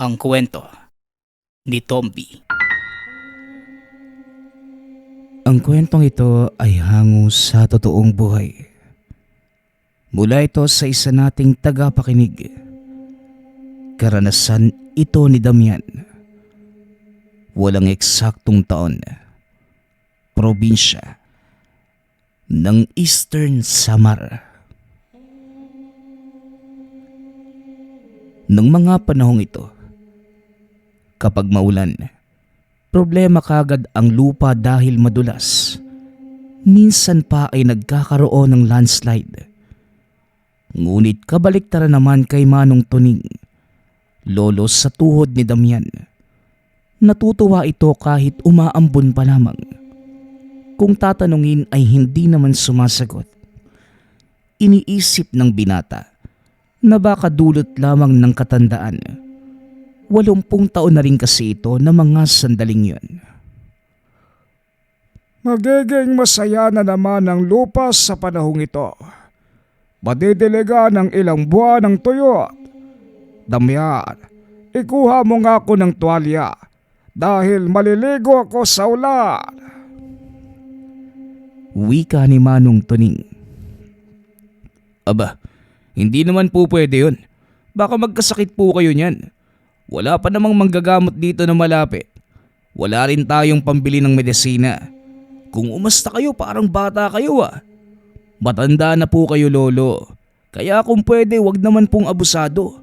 Ang kwento ni Tomby. Ang kwentong ito ay hango sa totoong buhay. Mula ito sa isa nating tagapakinig. Karanasan ito ni Damian. Walang eksaktong taon. Probinsya ng Eastern Samar. Nung mga panahong ito, kapag maulan, problema kagad ang lupa dahil madulas. Minsan pa ay nagkakaroon ng landslide. Ngunit kabaliktaran naman kay Manong Tuning, lolo sa tuhod ni Damian. Natutuwa ito kahit umaambon pa lamang. Kung tatanungin ay hindi naman sumasagot. Iniisip ng binata na baka dulot lamang ng katandaan. 80 taon na rin kasi ito na mga sandaling yun. Magiging masaya na naman ang lupa sa panahong ito. Madidiliga ng ilang buwan ng tuyo. Damian, ikuha mo nga ako ng tuwalya dahil maliligo ako sa ulan. Wika ni Manong Tuning. Aba, hindi naman po pwede yun. Baka magkasakit po kayo niyan. Wala pa namang manggagamot dito na malapit. Wala rin tayong pambili ng medisina. Kung umasta kayo parang bata kayo ah. Matanda na po kayo lolo. Kaya kung pwede wag naman pong abusado.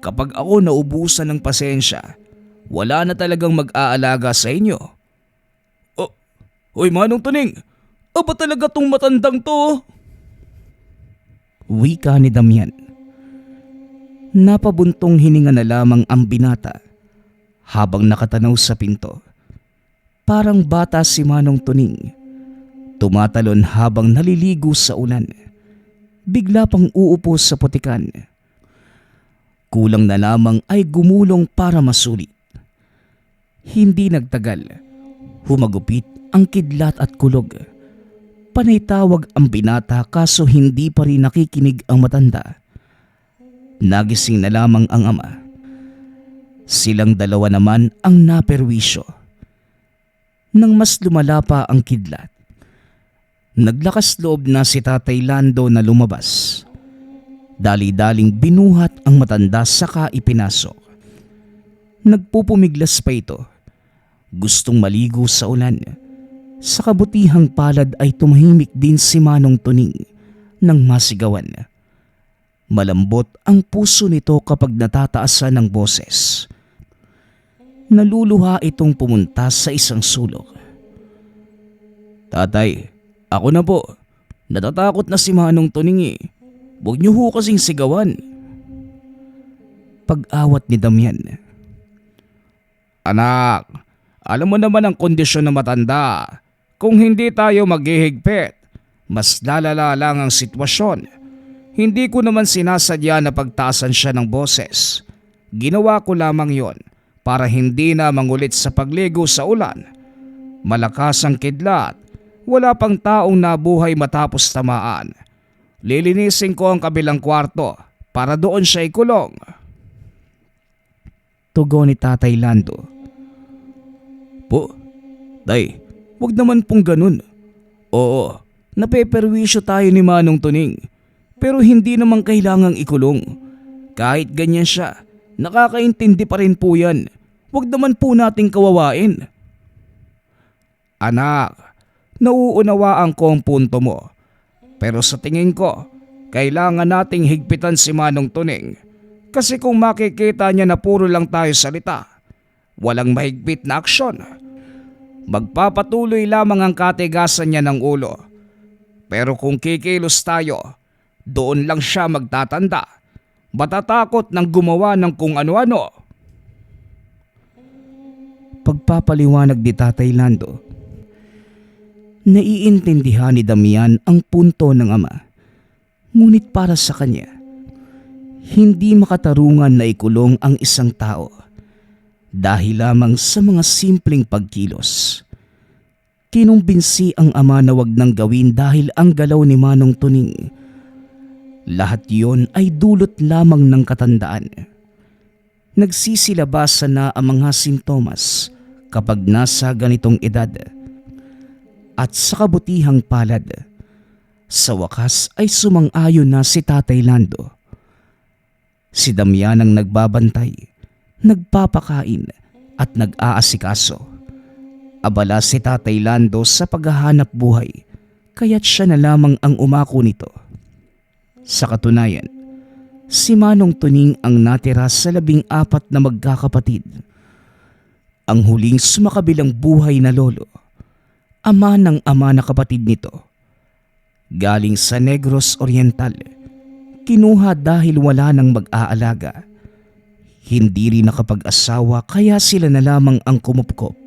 Kapag ako naubusan ng pasensya, wala na talagang mag-aalaga sa inyo. Oh, hoy Manong Tuning, aba talaga tong matandang to? Wika ni Damian. Napabuntong hininga na lamang ang binata habang nakatanaw sa pinto. Parang bata si Manong Tuning. Tumatalon habang naliligo sa ulan. Bigla pang uupo sa putikan. Kulang na lamang ay gumulong para masulit. Hindi nagtagal. Humagupit ang kidlat at kulog. Panay tawag ang binata kaso hindi pa rin nakikinig ang matanda. Nagising na lamang ang ama. Silang dalawa naman ang naperwisyo. Nang mas lumala pa ang kidlat, naglakas loob na si Tatay Lando na lumabas. Dali-daling binuhat ang matanda saka ipinasok. Nagpupumiglas pa ito. Gustong maligo sa ulan. Sa kabutihang palad ay tumahimik din si Manong Tuning nang masigawan. Malambot ang puso nito kapag natataasan ng boses. Naluluha itong pumunta sa isang sulok. Tatay, ako na po. Natatakot na si Manong Tuning eh. Huwag niyo ho kasing sigawan. Pag-awat ni Damian. Anak, alam mo naman ang kondisyon ng matanda. Kung hindi tayo maghihigpit, mas lalala lang ang sitwasyon. Hindi ko naman sinasadya na pagtaasan siya ng boses. Ginawa ko lamang yon para hindi na mangulit sa pagligo sa ulan. Malakas ang kidlat. Wala pang taong nabuhay matapos tamaan. Lilinisin ko ang kabilang kwarto para doon siya ikulong. Tugon ni Tatay Lando. Po, tay, wag naman pong ganun. Oo, napeperwisyo tayo ni Manong Tuning. Pero hindi naman kailangang ikulong. Kahit ganyan siya, nakakaintindi pa rin po yan. Wag naman po nating kawawain. Anak, nauunawaan ko ang punto mo. Pero sa tingin ko, kailangan nating higpitan si Manong Tuning. Kasi kung makikita niya na puro lang tayo salita, walang mahigpit na aksyon. Magpapatuloy lamang ang katigasan niya ng ulo. Pero kung kikilos tayo, doon lang siya magtatanda. Matatakot ng gumawa ng kung ano-ano. Pagpapaliwanag ni Tatay Lando. Naiintindihan ni Damian ang punto ng ama. Ngunit para sa kanya, hindi makatarungan na ikulong ang isang tao dahil lamang sa mga simpleng pagkilos. Kinumbinsi ang ama na wag nang gawin dahil ang galaw ni Manong Tuning. Lahat yon ay dulot lamang ng katandaan. Nagsisilabasan na ang mga sintomas kapag nasa ganitong edad. At sa kabutihang palad, sa wakas ay sumang-ayon na si Tatay Lando. Si Damian ang nagbabantay, nagpapakain at nag-aasikaso. Abala si Tatay Lando sa paghahanap buhay, kaya't siya na lamang ang umako nito. Sa katunayan, si Manong Tuning ang natira sa 14 na magkakapatid. Ang huling sumakabilang buhay na lolo, ama ng ama na kapatid nito. Galing sa Negros Oriental, kinuha dahil wala nang mag-aalaga. Hindi rin nakapag-asawa kaya sila na lamang ang kumupkop.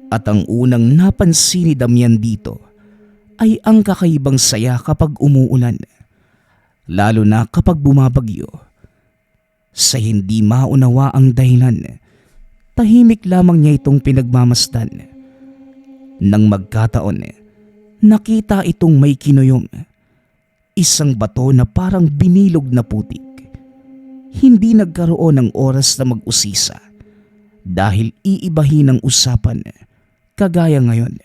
At ang unang napansin ni Damian dito ay ang kakaibang saya kapag umuulan, lalo na kapag bumabagyo. Sa hindi maunawa ang dahilan, tahimik lamang niya itong pinagmamasdan. Nang magkataon, nakita itong may kinuyom, isang bato na parang binilog na putik. Hindi nagkaroon ng oras na mag-usisa dahil iibahin ang usapan kagaya ngayon.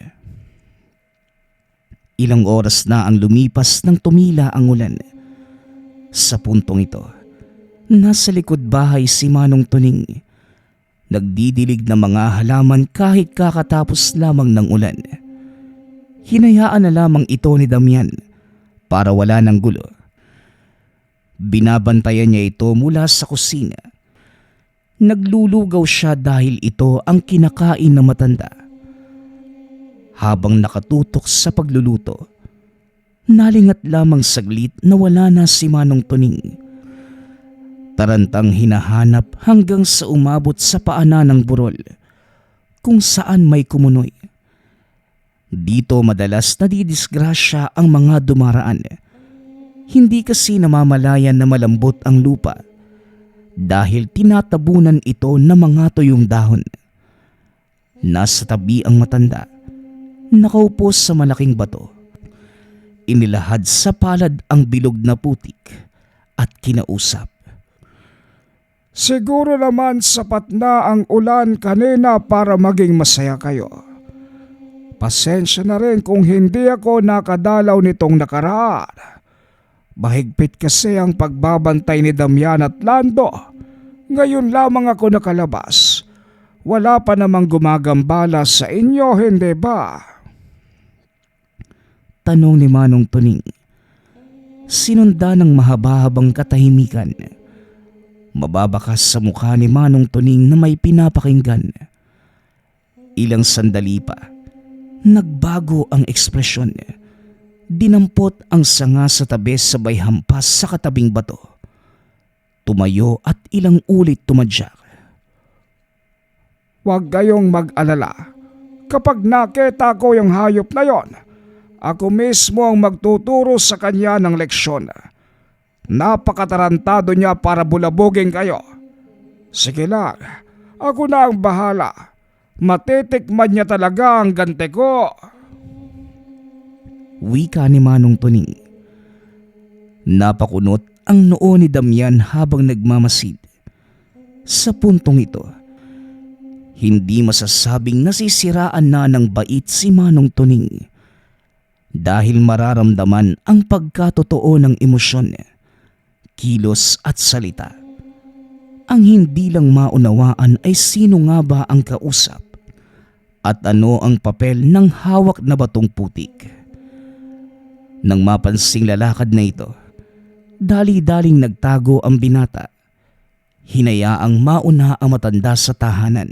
Ilang oras na ang lumipas nang tumila ang ulan. Sa puntong ito, nasa likod bahay si Manong Tuning. Nagdidilig ng mga halaman kahit kakatapos lamang ng ulan. Hinayaan na lamang ito ni Damian para wala ng gulo. Binabantayan niya ito mula sa kusina. Naglulugaw siya dahil ito ang kinakain ng matanda. Habang nakatutok sa pagluluto, nalingat lamang saglit na wala na si Manong Tuning. Tarantang hinahanap hanggang sa umabot sa paanan ng burol kung saan may kumunoy. Dito madalas nadidisgrasya ang mga dumaraan. Hindi kasi namamalayan na malambot ang lupa dahil tinatabunan ito ng mga tuyong dahon. Nasa tabi ang matanda, nakaupo sa malaking bato. Inilahad sa palad ang bilog na putik at kinausap. Siguro naman sapat na ang ulan kanina para maging masaya kayo. Pasensya na rin kung hindi ako nakadalaw nitong nakaraan. Mahigpit kasi ang pagbabantay ni Damian at Lando. Ngayon lamang ako nakalabas. Wala pa namang gumagambala sa inyo, hindi ba? Tanong ni Manong Tuning. Sinunda ng mahaba-habang katahimikan. Mababakas sa mukha ni Manong Tuning na may pinapakinggan. Ilang sandali pa, nagbago ang ekspresyon. Dinampot ang sanga sa tabi sabay hampas sa katabing bato. Tumayo at ilang ulit tumadyak. Huwag kayong mag-alala. Kapag nakita ko yung hayop na yon, ako mismo ang magtuturo sa kanya ng leksyon. Napakatarantado niya para bulabugin kayo. Sige lang, ako na ang bahala. Matitikman niya talaga ang gante ko. Wika ni Manong Tuning. Napakunot ang noo ni Damian habang nagmamasid. Sa puntong ito, hindi masasabing nasisiraan na ng bait si Manong Tuning dahil mararamdaman ang pagkatotoo ng emosyon, kilos at salita. Ang hindi lang maunawaan ay sino nga ba ang kausap at ano ang papel ng hawak na batong putik. Nang mapansing lalakad na ito, dali-daling nagtago ang binata. Hinayaang mauna ang matanda sa tahanan.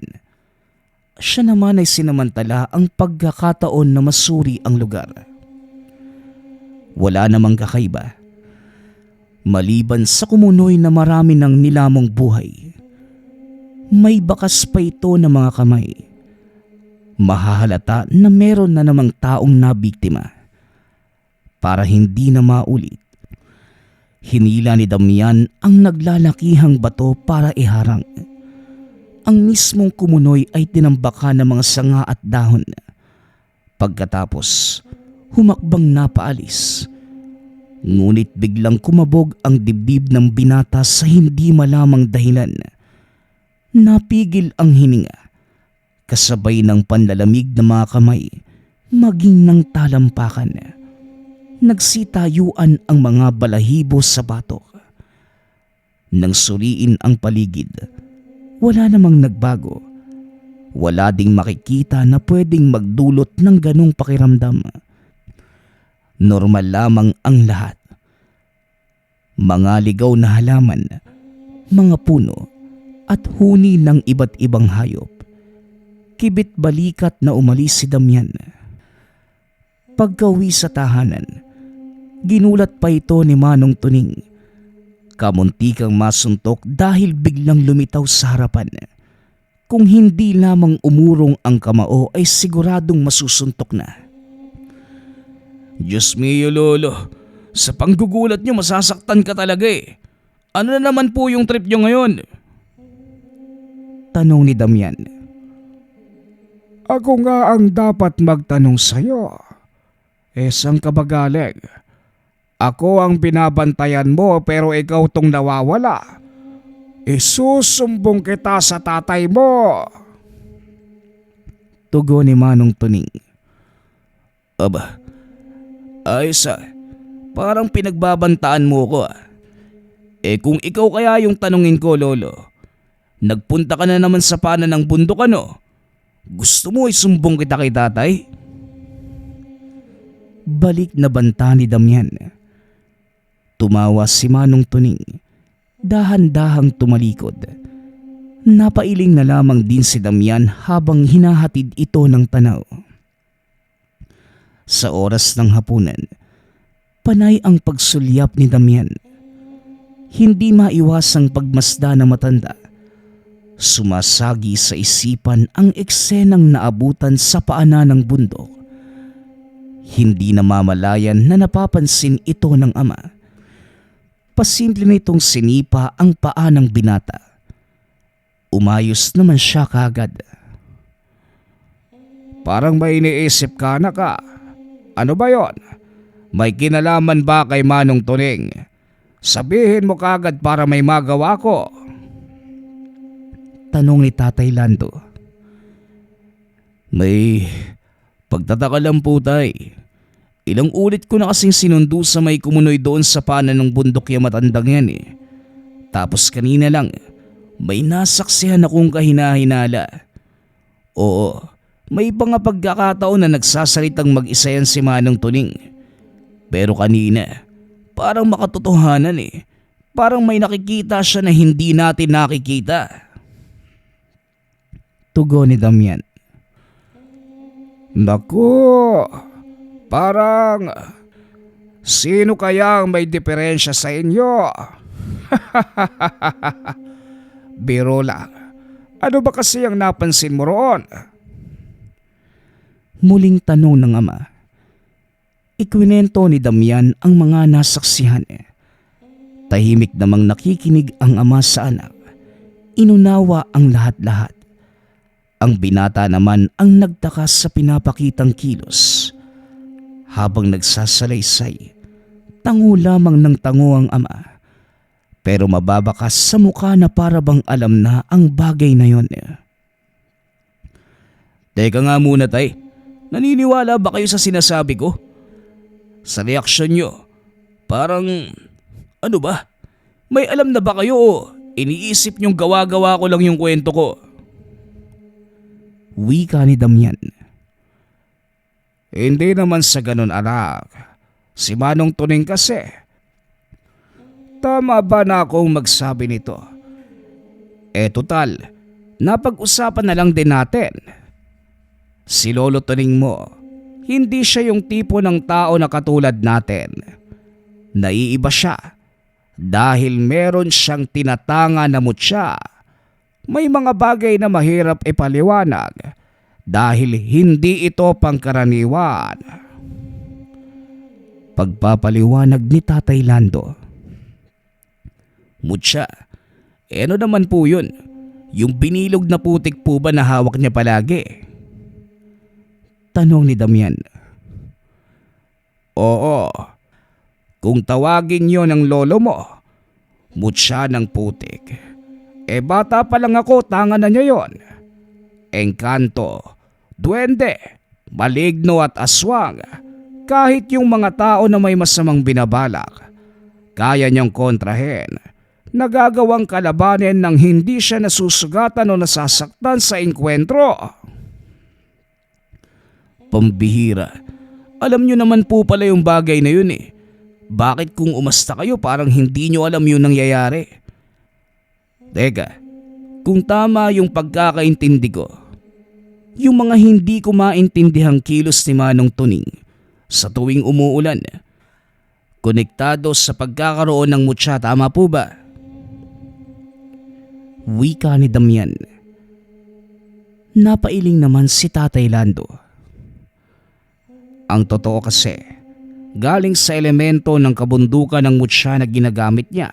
Siya naman ay sinamantala ang pagkakataon na masuri ang lugar. Wala namang kakaiba. Maliban sa kumunoy na marami ng nilamong buhay, may bakas pa ito ng mga kamay. Mahahalata na meron na namang taong nabiktima. Para hindi na maulit, hinila ni Damian ang naglalakihang bato para iharang. Ang mismong kumunoy ay tinambakan ng mga sanga at dahon. Pagkatapos, humakbang na paalis. Ngunit biglang kumabog ang dibdib ng binata sa hindi malamang dahilan. Napigil ang hininga, kasabay ng panlalamig na mga kamay, maging ng talampakan. Nagsitayuan ang mga balahibo sa batok. Nang suriin ang paligid, wala namang nagbago. Wala ding makikita na pwedeng magdulot ng ganong pakiramdam. Normal lamang ang lahat. Mga ligaw na halaman, mga puno at huni ng iba't ibang hayop. Kibit balikat na umalis si Damian. Pagka-uwi sa tahanan, ginulat pa ito ni Manong Tuning. Kamuntikang masuntok dahil biglang lumitaw sa harapan. Kung hindi lamang umurong ang kamao ay siguradong masusuntok na. Diyos mio, Lolo. Sa panggugulat niyo masasaktan ka talaga eh. Ano na naman po yung trip niyo ngayon? Tanong ni Damian. Ako nga ang dapat magtanong sa'yo. Saan ka ba galing? Ako ang binabantayan mo pero ikaw tong nawawala. Isusumbong kita sa tatay mo. Tugon ni Manong Tuning. Aba, ayos ah. Parang pinagbabantaan mo ko ah. Kung ikaw kaya yung tanungin ko, Lolo, nagpunta ka na naman sa pana ng bundok ano? Gusto mo isumbong kita kay tatay? Balik na banta ni Damian. Tumawa si Manong Tuning. Dahan-dahang tumalikod. Napailing na lamang din si Damian habang hinahatid ito ng tanaw. Sa oras ng hapunan, panay ang pagsulyap ni Damian. Hindi maiwasang pagmasda ng matanda. Sumasagi sa isipan ang eksenang naabutan sa paanan ng bundok. Hindi namamalayan na napapansin ito ng ama. Pasimple nitong sinipa ang paa ng binata. Umayos naman siya kagad. Parang may iniisip ka na ka. Ano ba yon? May kinalaman ba kay Manong Tuning? Sabihin mo kagad para may magawa ko. Tanong ni Tatay Lando. May pagtataka lang po tay. Ilang ulit ko na kasing sinundo sa may kumunoy doon sa pana ng bundok yung matandang yan eh. Tapos kanina lang, may nasaksihan akong kahinahinala. Oo, may mga pagkakataon na nagsasalitang mag-isa yan si Manong Tuning. Pero kanina, parang makatotohanan eh. Parang may nakikita siya na hindi natin nakikita. Tugon ni Damian. Naku, parang sino kaya ang may diferensya sa inyo? Biro lang. Ano ba kasi ang napansin mo roon? Muling tanong ng ama. Ikwinento ni Damian ang mga nasaksihan. Tahimik namang nakikinig ang ama sa anak. Inunawa ang lahat-lahat. Ang binata naman ang nagtaka sa pinapakitang kilos. Habang nagsasalaysay, tango lamang ng tango ang ama. Pero mababakas sa mukha na para bang alam na ang bagay na yon. Teka nga muna tay, naniniwala ba kayo sa sinasabi ko? Sa reaksyon nyo, parang ano ba? May alam na ba kayo o iniisip nyong gawa-gawa ko lang yung kwento ko? Wika ni Damian. Hindi naman sa ganun anak. Si Manong Tuning kasi. Tama ba na akong magsabi nito? Total, napag-usapan na lang din natin. Si Lolo Tuning mo, hindi siya yung tipo ng tao na katulad natin. Naiiba siya dahil meron siyang tinatanga na mutya. May mga bagay na mahirap ipaliwanag dahil hindi ito pangkaraniwan. Pagpapaliwanag ni Tatay Lando. Mutya, ano naman po yun? Yung binilog na putik po ba na hawak niya palagi? Tanong ni Damian. Oo, Kung tawagin nyo ng lolo mo, mutya ng putik. Bata pa lang ako, tanga na nyo yon. Engkanto, duwende, maligno at aswang, kahit yung mga tao na may masamang binabalak, kaya niyang kontrahen. Nagagawang kalabanin nang hindi siya nasusugatan o nasasaktan sa engkwentro. Pambihira. Alam nyo naman po pala yung bagay na yun eh. Bakit kung umasta kayo parang hindi nyo alam yung nangyayari? Teka, kung tama yung pagkakaintindi ko, yung mga hindi ko maintindihang kilos ni Manong Tuning sa tuwing umuulan, konektado sa pagkakaroon ng mutya, tama po ba? Wika ni Damian. Napailing naman si Tatay Lando. Ang totoo kasi, galing sa elemento ng kabundukan ng mutya na ginagamit niya.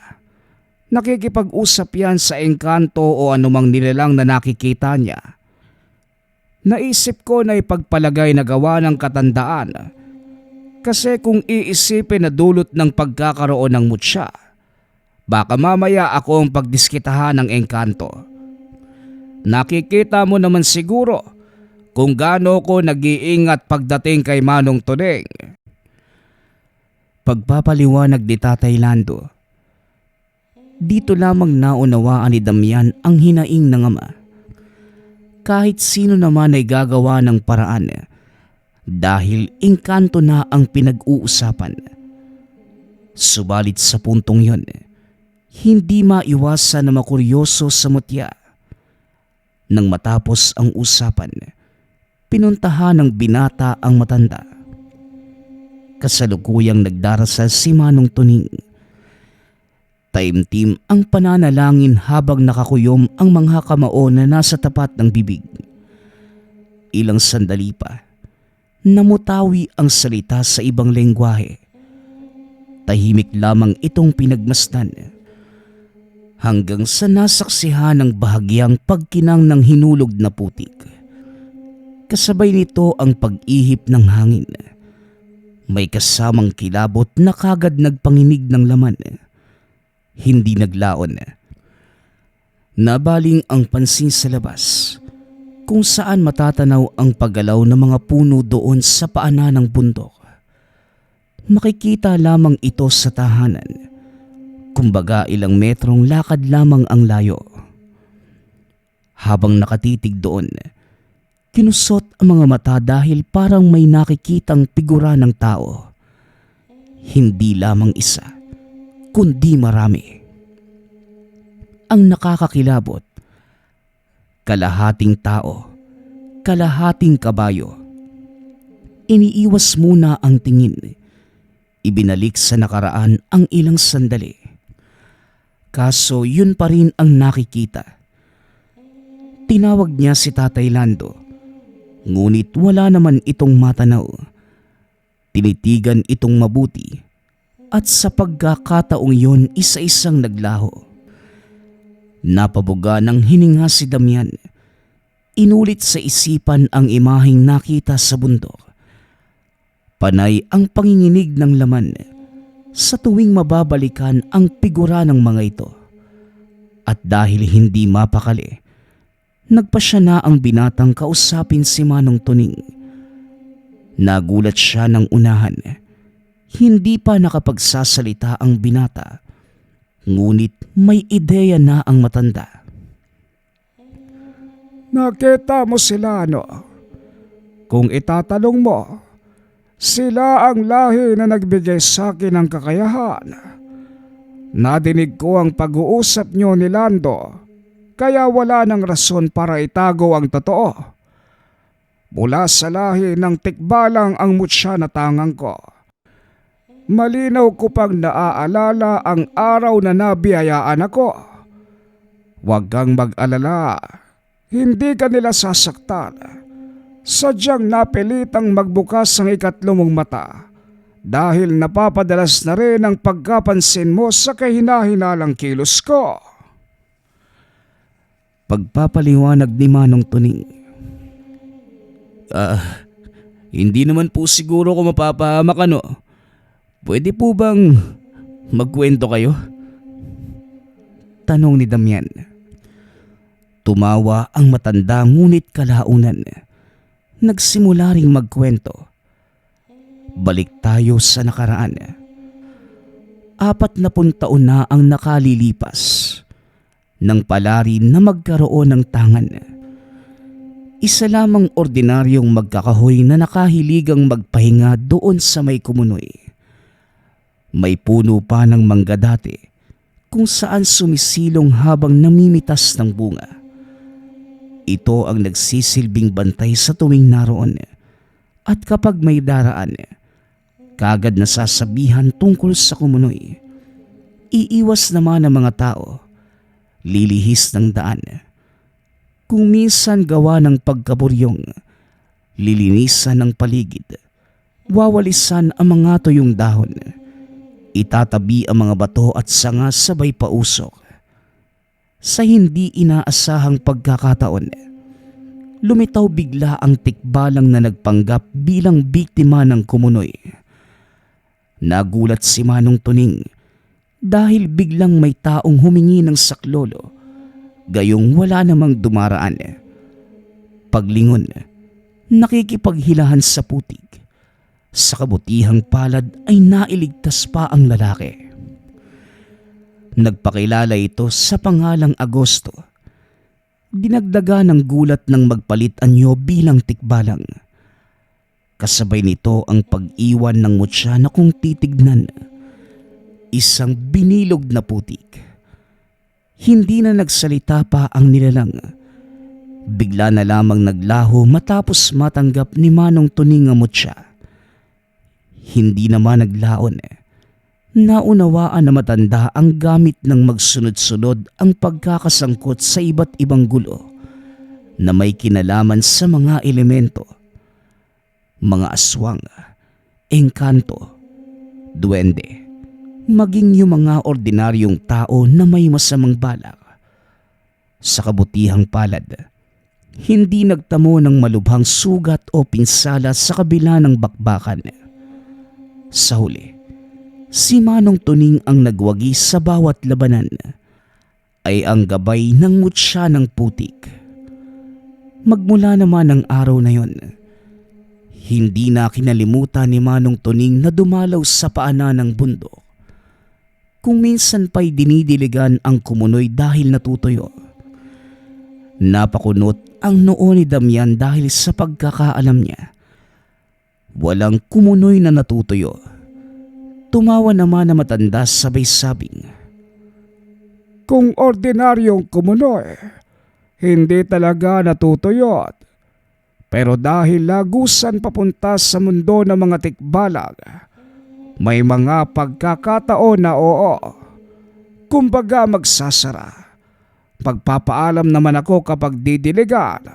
Nakikipag-usap yan sa engkanto o anumang nilalang na nakikita niya. Naisip ko na ipagpalagay na gawa ng katandaan. Kasi kung iisipin na dulot ng pagkakaroon ng mutya, baka mamaya ako ang pagdiskitahan ng engkanto. Nakikita mo naman siguro kung gaano ko nag-iingat pagdating kay Manong Tuning. Pagpapaliwanag ni Tatay Lando. Dito lamang naunawaan ni Damian ang hinaing ng ama. Kahit sino naman ay gagawa ng paraan dahil engkanto na ang pinag-uusapan. Subalit sa puntong yon, hindi maiwasan na makuryoso sa mutya. Nang matapos ang usapan, pinuntahan ng binata ang matanda. Kasalukuyang nagdarasal si Manong Tuning. Taimtim ang pananalangin habang nakakuyom ang mga kamao na nasa tapat ng bibig. Ilang sandali pa, namutawi ang salita sa ibang lengguwahe. Tahimik lamang itong pinagmasdan hanggang sa nasaksihan ng bahagyang pagkinang ng hinulog na putik. Kasabay nito ang pag-ihip ng hangin. May kasamang kilabot na kagad nagpanginig ng laman. Hindi naglaon. Nabaling ang pansin sa labas kung saan matatanaw ang paggalaw ng mga puno doon sa paanan ng bundok. Makikita lamang ito sa tahanan. Kumbaga ilang metrong lakad lamang ang layo. Habang nakatitig doon, kinusot ang mga mata dahil parang may nakikitang figura ng tao. Hindi lamang isa, kundi marami. Ang nakakakilabot, kalahating tao, kalahating kabayo. Iniiwas muna ang tingin. Ibinalik sa nakaraan ang ilang sandali. Kaso yun pa rin ang nakikita. Tinawag niya si Tatay Lando. Ngunit wala naman itong matanaw. Tinitigan itong mabuti at sa pagkakataong yun isa-isang naglaho. Napabuga ng hininga si Damian. Inulit sa isipan ang imaheng nakita sa bundok. Panay ang panginginig ng laman sa tuwing mababalikan ang figura ng mga ito. At dahil hindi mapakali, nagpasya na ang binatang kausapin si Manong Tuning. Nagulat siya ng unahan. Hindi pa nakapagsasalita ang binata, ngunit may ideya na ang matanda. Nakita mo sila, no? Kung itatanong mo, sila ang lahi na nagbigay sa akin ng kakayahan. Nadinig ko ang pag-uusap nyo ni Lando, kaya wala nang rason para itago ang totoo. Mula sa lahi ng tikbalang ang mutya na tangang ko. Malinaw ko pang naaalala ang araw na nabiyayaan ako. Huwag kang mag-alala, hindi ka nila sasaktan. Sadyang napilitang magbukas ang ikatlo mong mata dahil napapadalas na rin ang pagkapansin mo sa kahinahinalang kilos ko. Pagpapaliwanag ni Manong Tuning. Hindi naman po siguro ko mapapahamak ano. Pwede po bang magkwento kayo? Tanong ni Damian. Tumawa ang matanda ngunit kalaunan. Nagsimula ring magkwento. Balik tayo sa nakaraan. 40 taon na ang nakalilipas nang pala rin na magkaroon ng tangan. Isa lamang ordinaryong magkakahoy na nakahiligang magpahinga doon sa may kumunoy. May puno pa ng mangga dati kung saan sumisilong habang namimitas ng bunga. Ito ang nagsisilbing bantay sa tuwing naroon at kapag may daraan, kagad nasasabihan tungkol sa kumunoy. Iiwas naman ang mga tao, lilihis ng daan. Kung minsan gawa ng pagkaburyong, lilinisan ng paligid, wawalisan ang mga tuyong dahon, itatabi ang mga bato at sanga sabay pausok. Sa hindi inaasahang pagkakataon, lumitaw bigla ang tikbalang na nagpanggap bilang biktima ng kumunoy. Nagulat si Manong Tuning dahil biglang may taong humingi ng saklolo, gayong wala namang dumaraan. Paglingon, nakikipaghilahan sa putik. Sa kabutihang palad ay nailigtas pa ang lalaki. Nagpakilala ito sa pangalang Agosto. Dinagdaga ng gulat ng magpalit anyo bilang tikbalang. Kasabay nito ang pag-iwan ng mutya na kung titignan, isang binilog na putik. Hindi na nagsalita pa ang nilalang. Bigla na lamang naglaho matapos matanggap ni Manong Tuning ang mutya. Hindi naman naglaon. Naunawaan na matanda ang gamit ng magsunod-sunod ang pagkakasangkot sa iba't ibang gulo na may kinalaman sa mga elemento, mga aswang, engkanto, duwende, maging yung mga ordinaryong tao na may masamang balak. Sa kabutihang palad, hindi nagtamo ng malubhang sugat o pinsala sa kabila ng bakbakan. Sa huli, si Manong Tuning ang nagwagi sa bawat labanan ay ang gabay ng mutya ng putik. Magmula naman ang araw na yon, hindi na kinalimutan ni Manong Tuning na dumalaw sa paanan ng bundok. Kung minsan pa'y dinidiligan ang kumunoy dahil natutuyo. Napakunot ang noo ni Damian dahil sa pagkakaalam niya. Walang kumunoy na natutuyo. Tumawa naman na matanda sabay sabing, Kung ordinaryong kumunoy, hindi talaga natutuyot. Pero dahil lagusan papunta sa mundo ng mga tikbalang, may mga pagkakataon na oo. Kumbaga magsasara. Pagpapaalam naman ako kapag didiligan.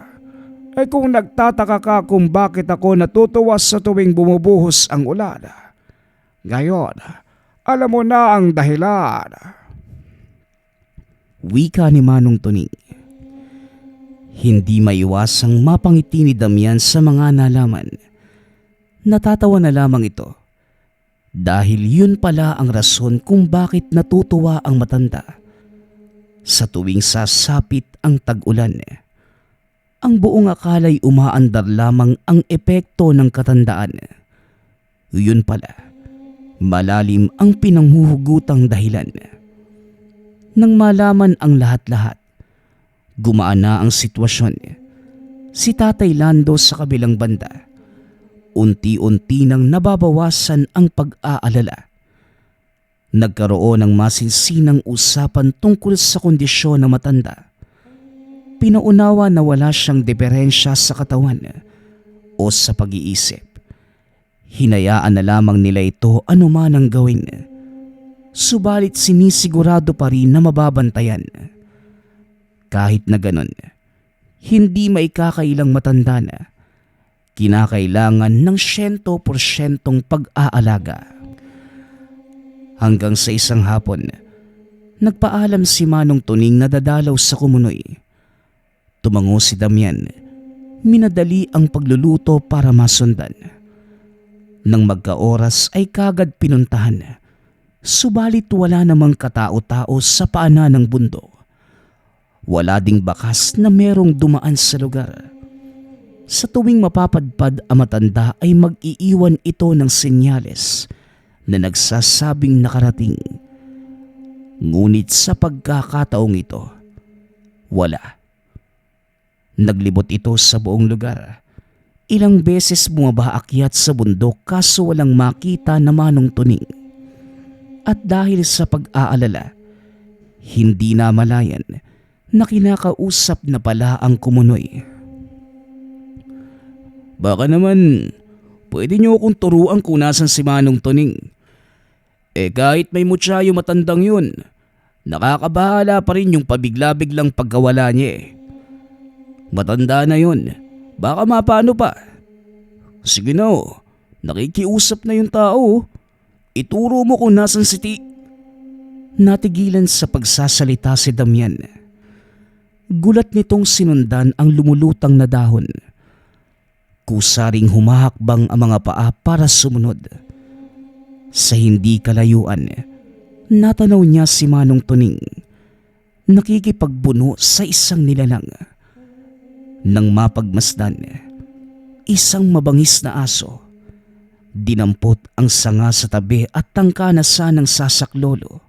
Ay kung nagtataka ka kung bakit ako natutuwa sa tuwing bumubuhos ang ulan, ngayon, alam mo na ang dahilan. Wika ni Manong Tuning. Hindi maiwasang mapangiti ni Damian sa mga nalaman. Natatawa na lamang ito. Dahil yun pala ang rason kung bakit natutuwa ang matanda. Sa tuwing sasapit ang tag-ulan, ang buong akala'y umaandar lamang ang epekto ng katandaan. Yun pala, malalim ang pinanghuhugutang dahilan. Nang malaman ang lahat-lahat, gumaan na ang sitwasyon. Si Tatay Lando sa kabilang banda, unti-unti nang nababawasan ang pag-aalala. Nagkaroon ng masinsinang usapan tungkol sa kondisyon ng matanda. Pinaunawa na wala siyang diferensya sa katawan o sa pag-iisip. Hinayaan na lamang nila ito anuman ang gawin. Subalit sinisigurado pa rin na mababantayan. Kahit na ganon, hindi maikakailang matanda na. Kinakailangan ng 100% pag-aalaga. Hanggang sa isang hapon, nagpaalam si Manong Tuning na dadalaw sa kumunoy. Tumango si Damian. Minadali ang pagluluto para masundan. Nang magkaoras ay kagad pinuntahan. Subalit wala namang katao-tao sa paanan ng bundok. Wala ding bakas na merong dumaan sa lugar. Sa tuwing mapapadpad ang matanda ay mag-iiwan ito ng senyales na nagsasabing nakarating. Ngunit sa pagkakataong ito, wala. Naglibot ito sa buong lugar. Ilang beses bumaba akyat sa bundok kaso walang makita na Manong Tuning. At dahil sa pag-aalala, hindi namalayan na kinakausap na pala ang kumunoy. Baka naman, pwede niyo akong turuan kung nasan si Manong Tuning. Kahit may mutya yung matandang yun, nakakabahala pa rin yung pabigla-biglang pagkawala niya. Matanda na yun, baka mapano pa. Sige na, nakikiusap na yung tao. Ituro mo kung nasan si Natigilan sa pagsasalita si Damian. Gulat nitong sinundan ang lumulutang na dahon. Kusaring humahakbang ang mga paa para sumunod. Sa hindi kalayuan, natanaw niya si Manong Tuning. Nakikipagbuno sa isang nilalang. Nang mapagmasdan, isang mabangis na aso. Dinampot ang sanga sa tabi at tangka na sanang sasaklolo.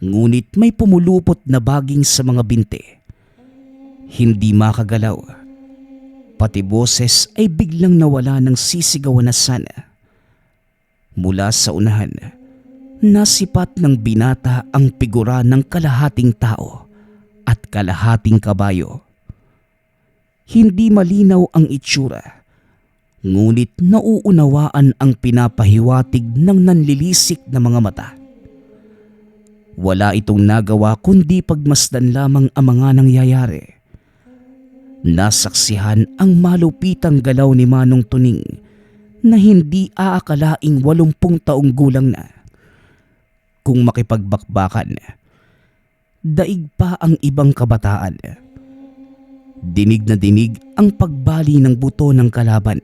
Ngunit may pumulupot na baging sa mga binti. Hindi makagalaw. Pati boses ay biglang nawala ng sisigawan na sana. Mula sa unahan, nasipat ng binata ang figura ng kalahating tao at kalahating kabayo. Hindi malinaw ang itsura. Ngunit nauunawaan ang pinapahiwatig ng nanlilisik na mga mata. Wala itong nagawa kundi pagmasdan lamang ang mga nangyayari. Nasaksihan ang malupitang galaw ni Manong Tuning na hindi aakalaing 80 taong gulang na. Kung makipagbakbakan, daig pa ang ibang kabataan. Dinig na dinig ang pagbali ng buto ng kalaban.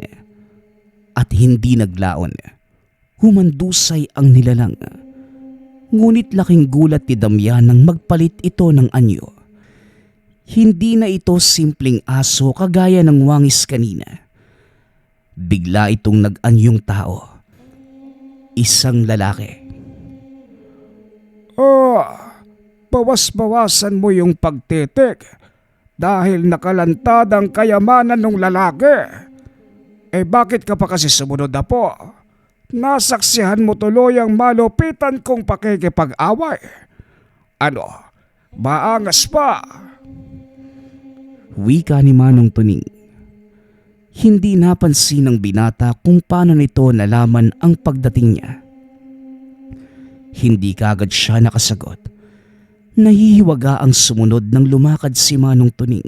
At hindi naglaon. Humandusay ang nilalang. Ngunit laking gulat ni Damian nang magpalit ito ng anyo. Hindi na ito simpleng aso kagaya ng wangis kanina. Bigla itong nag-anyong tao. Isang lalaki. Bawas-bawasan mo yung pagtitik dahil nakalantad ang kayamanan ng lalaki. Bakit ka pa kasi sumunod na po? Nasaksihan mo tuloy ang malupitan kong pakikipag-away. Ano? Maangas pa? Wika ni Manong Tuning. Hindi napansin ng binata kung paano nito nalaman ang pagdating niya. Hindi kagad siya nakasagot. Nahihiwaga ang sumunod nang lumakad si Manong Tuning.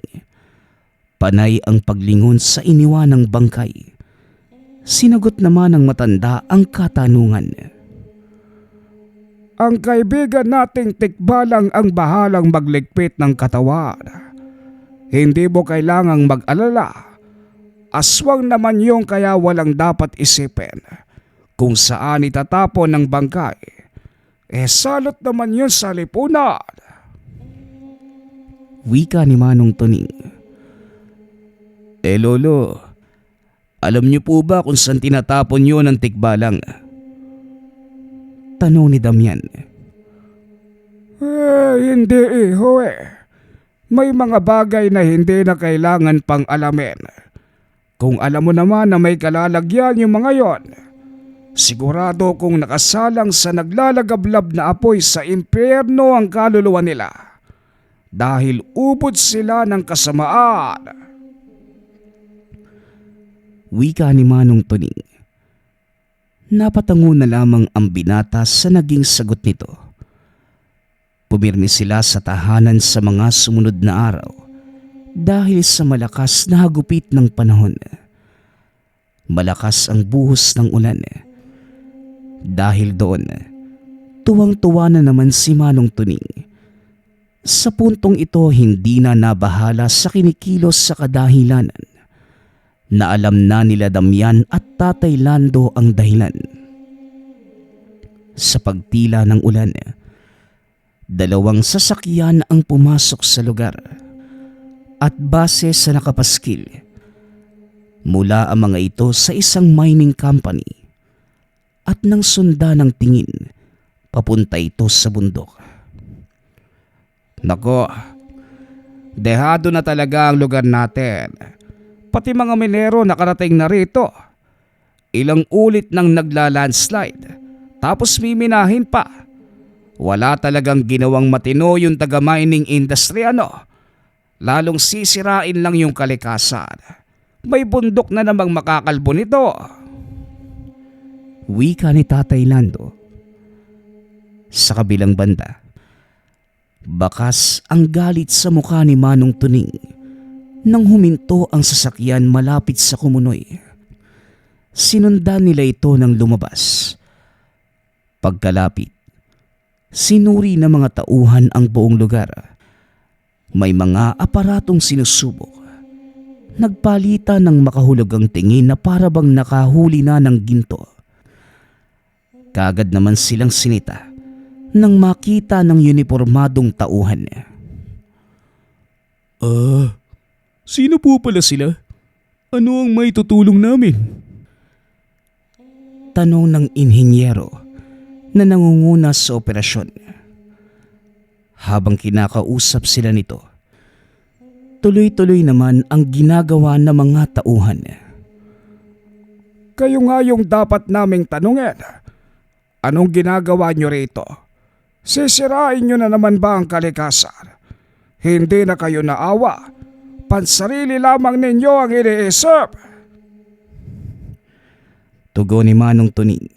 Panay ang paglingon sa iniwanang bangkay. Sinagot naman ng matanda ang katanungan. Ang kaibigan nating tikbalang ang bahalang magligpit ng katawan. Hindi mo kailangang mag-alala. Aswang naman yung kaya walang dapat isipin. Kung saan itatapon ng bangkay, salot naman yun sa lipunan. Wika ni Manong Tuning. Lolo, alam niyo po ba kung saan tinatapon yun ang tikbalang? Tanong ni Damian. Hindi iho May mga bagay na hindi na kailangan pang alamin. Kung alam mo naman na may kalalagyan yung mga yon, sigurado kung nakasalang sa naglalagablab na apoy sa impyerno ang kaluluwa nila. Dahil ubod sila ng kasamaan. Wika ni Manong Tuning. Napatango na lamang ang binata sa naging sagot nito. Pumirmi sila sa tahanan sa mga sumunod na araw dahil sa malakas na hagupit ng panahon. Malakas ang buhos ng ulan. Dahil doon, tuwang-tuwa na naman si Manong Tuning. Sa puntong ito hindi na nabahala sa kinikilos sa kadahilanan. na alam na nila Damian at Tatay Lando ang dahilan. Sa pagtila ng ulan, 2 sasakyan ang pumasok sa lugar at base sa nakapaskil, mula ang mga ito sa isang mining company at nang sunda ng tingin, papunta ito sa bundok. Nako, dehado na talaga ang lugar natin. Pati mga minero nakarating na rito. Ilang ulit nang nagla-landslide, tapos miminahin pa. Wala talagang ginawang matino yung taga-mining industry Lalong sisirain lang yung kalikasan. May bundok na namang makakalbo nito. Wika ni Tatay Lando. Sa kabilang banda, bakas ang galit sa mukha ni Manong Tuning nang huminto ang sasakyan malapit sa Kumunoy. Sinundan nila ito nang lumabas. Pagkalapit, sinuri ng mga tauhan ang buong lugar. May mga aparatong sinusubok. Nagpalitan ng makahulugang tingin na parabang nakahuli na ng ginto. Kagad naman silang sinita nang makita ng unipormadong tauhan. Sino po pala sila? Ano ang may tutulong namin? Tanong ng inhinyero na nangunguna sa operasyon. Habang kinakausap sila nito, tuloy-tuloy naman ang ginagawa ng mga tauhan. Kayo nga yung dapat naming tanungin. Anong ginagawa nyo rito? Sisirain nyo na naman ba ang kalikasan? Hindi na kayo naawa. Pansarili lamang ninyo ang iniisip. Tugon ni Manong Tuning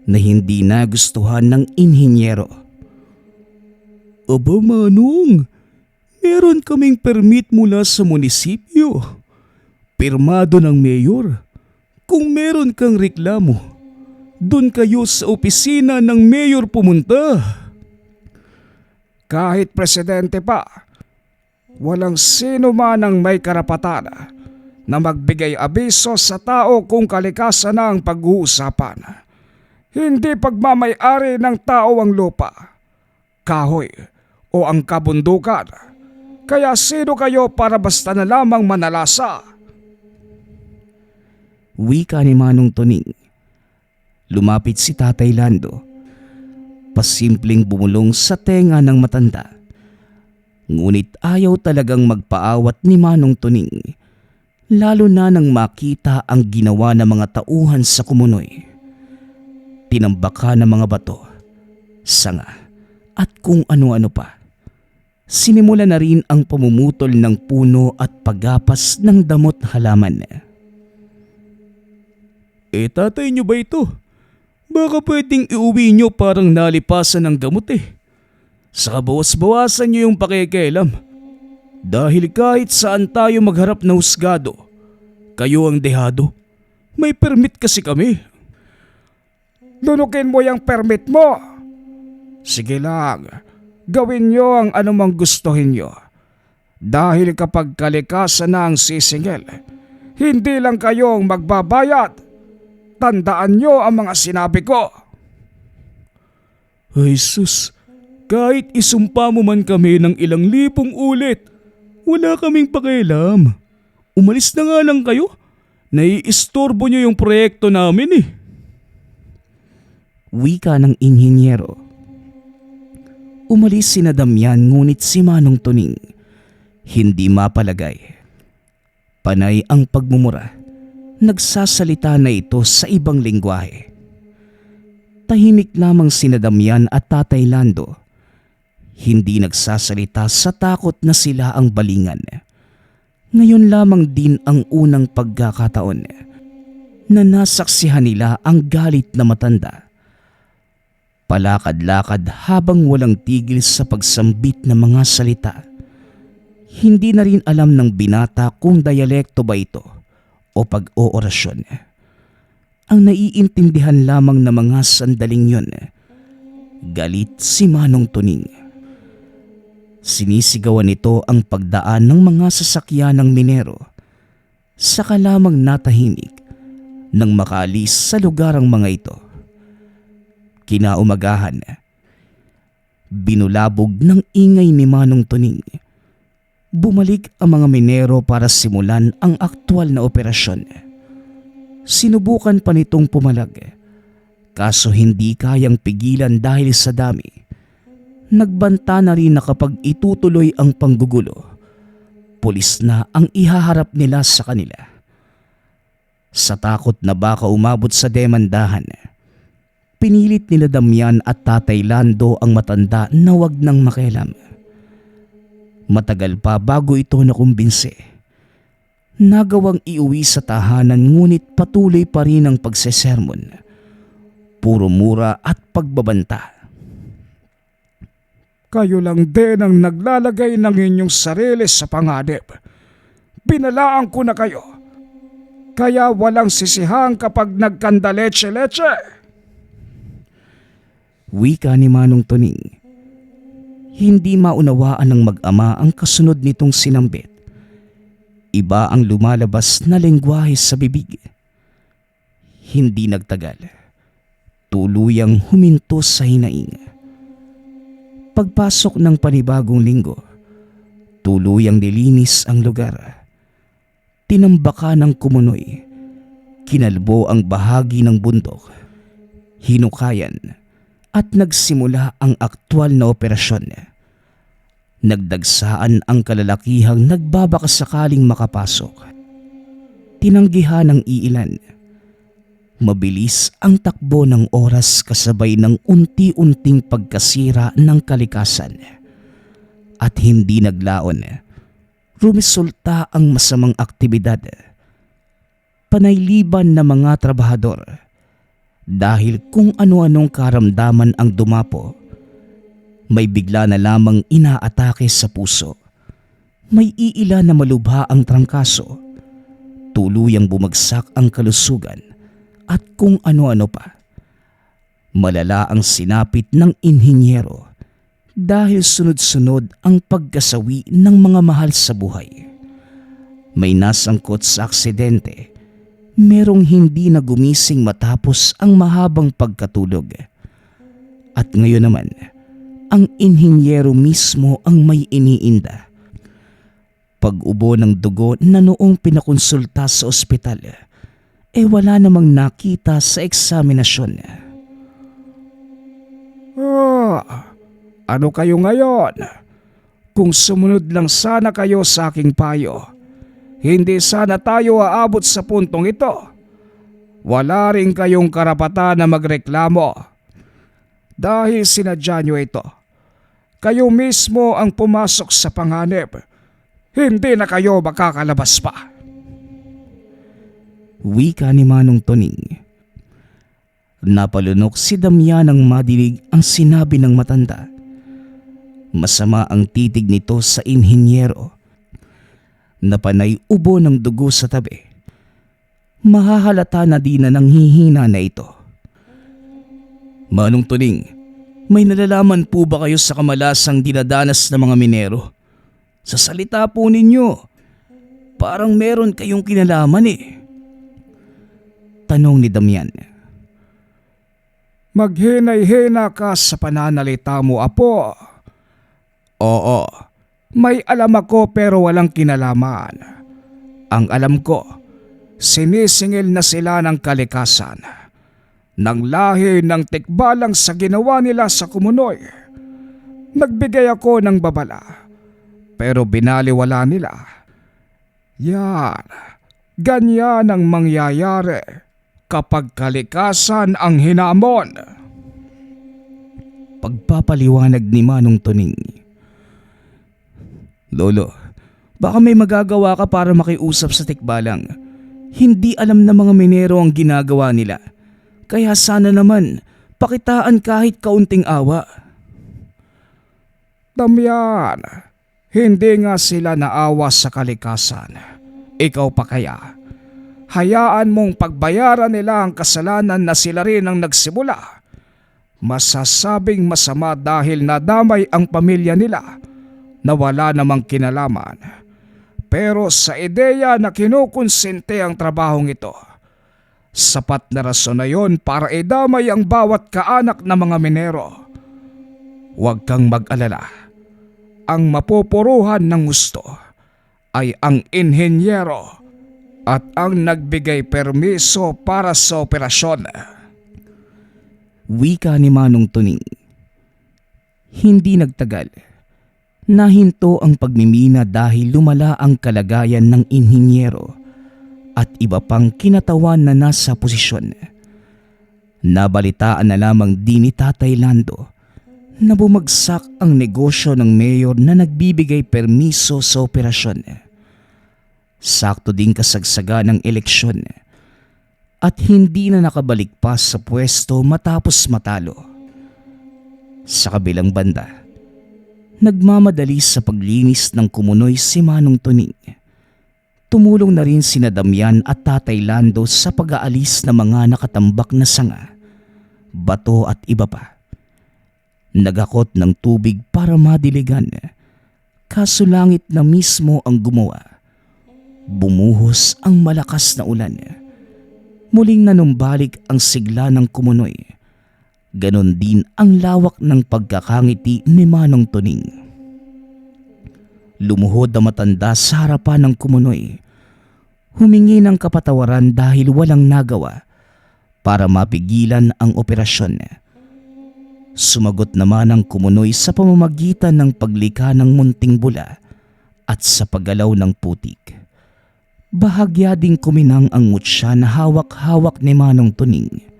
na hindi nagustuhan ng inhinyero. Aba Manong, meron kaming permit mula sa munisipyo. Pirmado ng mayor. Kung meron kang reklamo, doon kayo sa opisina ng mayor pumunta. Kahit presidente pa, walang sino man ang may karapatan na magbigay abiso sa tao kung kalikasan na ang pag-uusapan. Hindi pagmamay-ari ng tao ang lupa, kahoy o ang kabundukan. Kaya sino kayo para basta na lamang manalasa? Wika ni Manong Tuning. Lumapit si Tatay Lando. Pasimpleng bumulong sa tenga ng matanda. Ngunit ayaw talagang magpaawat ni Manong Tuning, lalo na nang makita ang ginawa ng mga tauhan sa Kumunoy. Tinambaka ng mga bato, sanga at kung ano-ano pa. Sinimula na rin ang pamumutol ng puno at paggapas ng damot halaman. Tatay nyo ba ito? Baka pwedeng iuwi nyo parang nalipasan ng gamot Saka bawas-bawasan nyo yung pakikialam. Dahil kahit saan tayo magharap na husgado, kayo ang dehado. May permit kasi kami. Lunukin mo yung permit mo. Sige lang, gawin nyo ang anumang gustuhin nyo. Dahil kapag kalikasan na ang sisingil, hindi lang kayong magbabayad. Tandaan nyo ang mga sinabi ko. Ay sus, kahit isumpa mo man kami ng ilang libong ulit, wala kaming pakialam. Umalis na nga lang kayo. Naiistorbo nyo yung proyekto namin Wika ng inhinyero. Umalis sina Damian ngunit si Manong Tuning hindi mapalagay. Panay ang pagmumura. Nagsasalita na ito sa ibang lengguwahe. Tahimik lamang sina Damian at Tatay Lando. Hindi nagsasalita sa takot na sila ang balingan. Ngayon lamang din ang unang pagkakataon na nasaksihan nila ang galit na matanda. Palakad-lakad habang walang tigil sa pagsambit ng mga salita. Hindi na rin alam ng binata kung dialekto ba ito o pag-oorasyon. Ang naiintindihan lamang ng mga sandaling yon, galit si Manong Tuning. Sinisigawan nito ang pagdaan ng mga sasakyan ng minero Saka lamang natahimik nang makaalis sa lugar ang mga ito. Kinaumagahan, binulabog ng ingay ni Manong Tuning. Bumalik ang mga minero para simulan ang aktwal na operasyon. Sinubukan pa nitong pumalag, kaso hindi kayang pigilan dahil sa dami. Nagbanta na rin na kapag itutuloy ang panggugulo, pulis na ang ihaharap nila sa kanila. Sa takot na baka umabot sa demandahan, pinilit nila Damian at Tatay Lando ang matanda na wag nang makialam. Matagal pa bago ito nakumbinse. Nagawang iuwi sa tahanan ngunit patuloy pa rin ang pagsesermon. Puro mura at pagbabanta. Kayo lang din ang naglalagay ng inyong sarili sa panganib. Binalaan ko na kayo. Kaya walang sisihang kapag nagkandaleche-leche. Wika ni Manong Tuning. Hindi maunawaan ng mag-ama ang kasunod nitong sinambit. Iba ang lumalabas na lengguwahe sa bibig. Hindi nagtagal. Tuluyang huminto sa hinaing. Pagpasok ng panibagong linggo, tuluyang nilinis ang lugar. Tinambaka ng kumunoy. Kinalbo ang bahagi ng bundok. Hinukayan at nagsimula ang aktwal na operasyon. Nagdagsaan ang kalalakihang nagbabakasakaling makapasok. Tinanggihan ng iilan. Mabilis ang takbo ng oras kasabay ng unti-unting pagkasira ng kalikasan. At hindi naglaon, rumisulta ang masamang aktibidad. Panayliban na mga trabahador. Dahil kung ano-anong karamdaman ang dumapo, may bigla na lamang inaatake sa puso. May iila na malubha ang trangkaso. Tuluyang bumagsak ang kalusugan at kung ano-ano pa. Malala ang sinapit ng inhinyero dahil sunod-sunod ang pagkasawi ng mga mahal sa buhay. May nasangkot sa aksidente. Merong hindi na gumising matapos ang mahabang pagkatulog. At ngayon naman, ang inhinyero mismo ang may iniinda. Pag-ubo ng dugo na noong pinakonsulta sa ospital, wala namang nakita sa eksaminasyon. Ano kayo ngayon? Kung sumunod lang sana kayo sa aking payo, hindi sana tayo aabot sa puntong ito. Wala rin kayong karapatan na magreklamo. Dahil sinadya nyo ito. Kayo mismo ang pumasok sa panganib. Hindi na kayo makakalabas pa. Wika ni Manong Tuning. Napalunok si Damian nang madinig ang sinabi ng matanda. Masama ang titig nito sa inhinyero. Napanay ubo ng dugo sa tabi. Mahahalata na din na nanghihina na ito. Manong Tuning, may nalalaman po ba kayo sa kamalasang dinadanas ng mga minero? Sa salita po ninyo, parang meron kayong kinalaman Tanong ni Damian. Maghinay-hina ka sa pananalita mo, apo. Oo, may alam ako pero walang kinalaman. Ang alam ko, sinisingil na sila ng kalikasan. Ng lahi ng tikbalang sa ginawa nila sa kumunoy. Nagbigay ako ng babala, pero binaliwala nila. Yan, ganyan ang mangyayari kapag kalikasan ang hinamon. Pagpapaliwanag ni Manong Tuning. Lolo, baka may magagawa ka para makiusap sa tikbalang. Hindi alam ng mga minero ang ginagawa nila. Kaya sana naman, pakitaan kahit kaunting awa. Damian, hindi nga sila naawa sa kalikasan. Ikaw pa kaya? Hayaan mong pagbayaran nila ang kasalanan na sila rin ang nagsimula. Masasabing masama dahil nadamay ang pamilya nila na wala namang kinalaman. Pero sa ideya na kinukonsente ang trabahong ito, sapat na rason na yon para idamay ang bawat kaanak ng mga minero. Huwag kang mag-alala. Ang mapupuruhan ng gusto ay ang inhenyero at ang nagbigay permiso para sa operasyon. Wika ni Manong Tuning. Hindi nagtagal. Nahinto ang pagmimina dahil lumala ang kalagayan ng inhinyero at iba pang kinatawan na nasa posisyon. Nabalitaan na lamang din ni Tatay Lando na bumagsak ang negosyo ng mayor na nagbibigay permiso sa operasyon. Sakto din kasagsaga ng eleksyon at hindi na nakabalik pa sa pwesto matapos matalo. Sa kabilang banda, nagmamadali sa paglinis ng kumunoy si Manong Tuning. Tumulong na rin sina Damian at Tatay Lando sa pag-aalis ng mga nakatambak na sanga, bato at iba pa. Nagakot ng tubig para madiligan, kaso langit na mismo ang gumawa. Bumuhos ang malakas na ulan. Muling nanumbalik ang sigla ng kumunoy. Ganon din ang lawak ng pagkakangiti ni Manong Tuning. Lumuhod na matanda sa harapan ng kumunoy. Humingi ng kapatawaran dahil walang nagawa para mapigilan ang operasyon. Sumagot naman ang kumunoy sa pamamagitan ng paglika ng munting bula at sa paggalaw ng putik. Bahagya ding kuminang ang mutya na hawak-hawak ni Manong Tuning.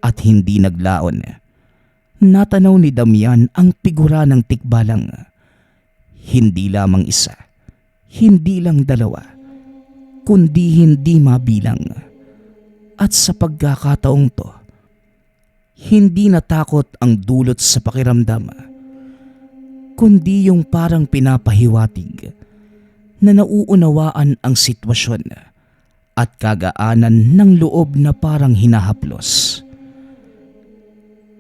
At hindi naglaon. Natanaw ni Damian ang figura ng tikbalang. Hindi lamang isa, hindi lang dalawa, kundi hindi mabilang. At sa pagkakataong to, hindi natakot ang dulot sa pakiramdam, kundi yung parang pinapahiwatig na nauunawaan ang sitwasyon at kagaanan ng loob na parang hinahaplos.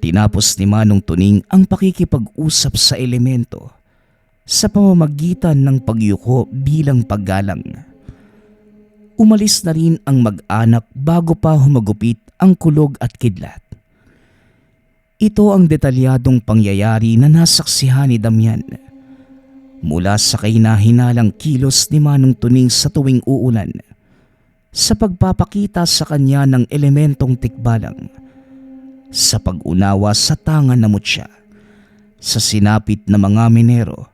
Tinapos ni Manong Tuning ang pakikipag-usap sa elemento sa pamamagitan ng pagyuko bilang paggalang. Umalis na rin ang mag-anak bago pa humagupit ang kulog at kidlat. Ito ang detalyadong pangyayari na nasaksihan ni Damian mula sa kahina-hinalang kilos ni Manong Tuning sa tuwing uulan, sa pagpapakita sa kanya ng elementong tikbalang, sa pag-unawa sa tangan na mutya, sa sinapit na mga minero,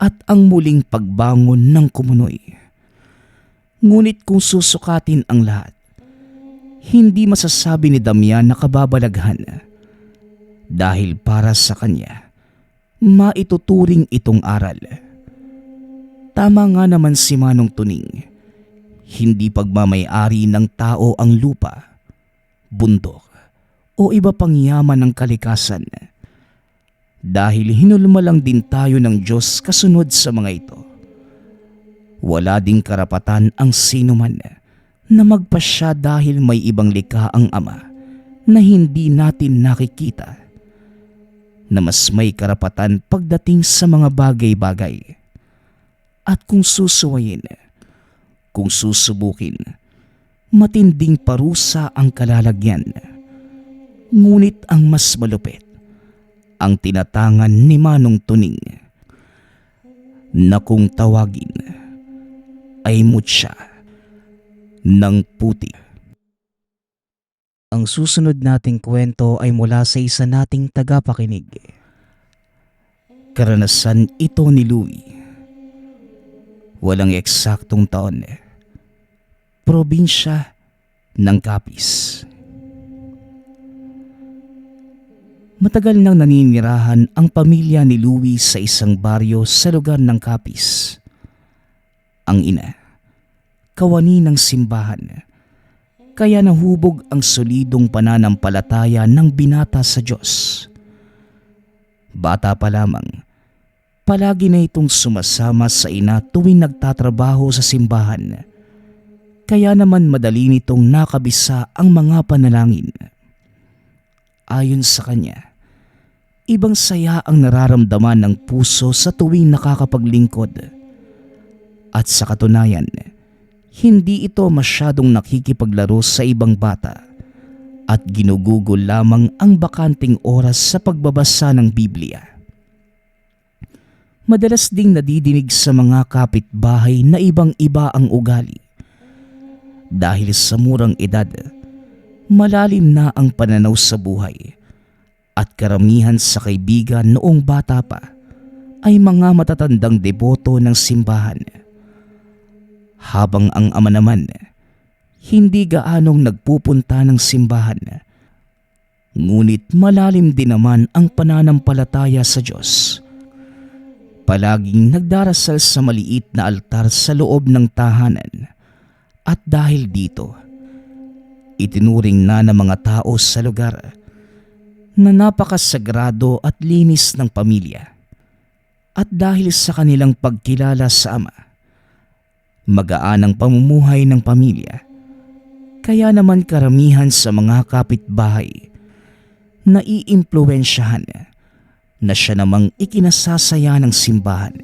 at ang muling pagbangon ng kumunoy. Ngunit kung susukatin ang lahat, hindi masasabi ni Damian na kababalaghan dahil para sa kanya, maituturing itong aral. Tama nga naman si Manong Tuning, hindi pagmamay-ari ng tao ang lupa, bundok, o iba pang yaman ng kalikasan. Dahil hinulma lang din tayo ng Diyos kasunod sa mga ito. Wala ding karapatan ang sinuman na magpasya dahil may ibang likha ang Ama na hindi natin nakikita, na mas may karapatan pagdating sa mga bagay-bagay. At kung susuwayin, kung susubukin, matinding parusa ang kalalagyan. Ngunit ang mas malupit, ang tinatangan ni Manong Tuning, na kung tawagin ay mutya ng puti. Ang susunod nating kwento ay mula sa isa nating tagapakinig. Karanasan ito ni Louie. Walang eksaktong taon. Probinsya ng Capiz. Matagal nang naninirahan ang pamilya ni Louie sa isang baryo sa lugar ng Capiz. Ang ina, kawani ng simbahan, kaya nahubog ang solidong pananampalataya ng binata sa Diyos. Bata pa lamang, palagi na itong sumasama sa ina tuwing nagtatrabaho sa simbahan, kaya naman madali nitong nakabisa ang mga panalangin. Ayon sa kanya, ibang saya ang nararamdaman ng puso sa tuwing nakakapaglingkod. At sa katunayan, hindi ito masyadong nakikipaglaro sa ibang bata at ginugugol lamang ang bakanting oras sa pagbabasa ng Biblia. Madalas ding nadidinig sa mga kapitbahay na ibang-iba ang ugali. Dahil sa murang edad, malalim na ang pananaw sa buhay at karamihan sa kaibigan noong bata pa ay mga matatandang deboto ng simbahan. Habang ang ama naman, hindi gaanong nagpupunta ng simbahan. Ngunit malalim din naman ang pananampalataya sa Diyos. Palaging nagdarasal sa maliit na altar sa loob ng tahanan. At dahil dito, itinuring na ng mga tao sa lugar na napakasagrado at linis ng pamilya. At dahil sa kanilang pagkilala sa Ama, magaan ang pamumuhay ng pamilya. Kaya naman karamihan sa mga kapitbahay na iimpluwensyahan na siya namang ikinasasaya ng simbahan.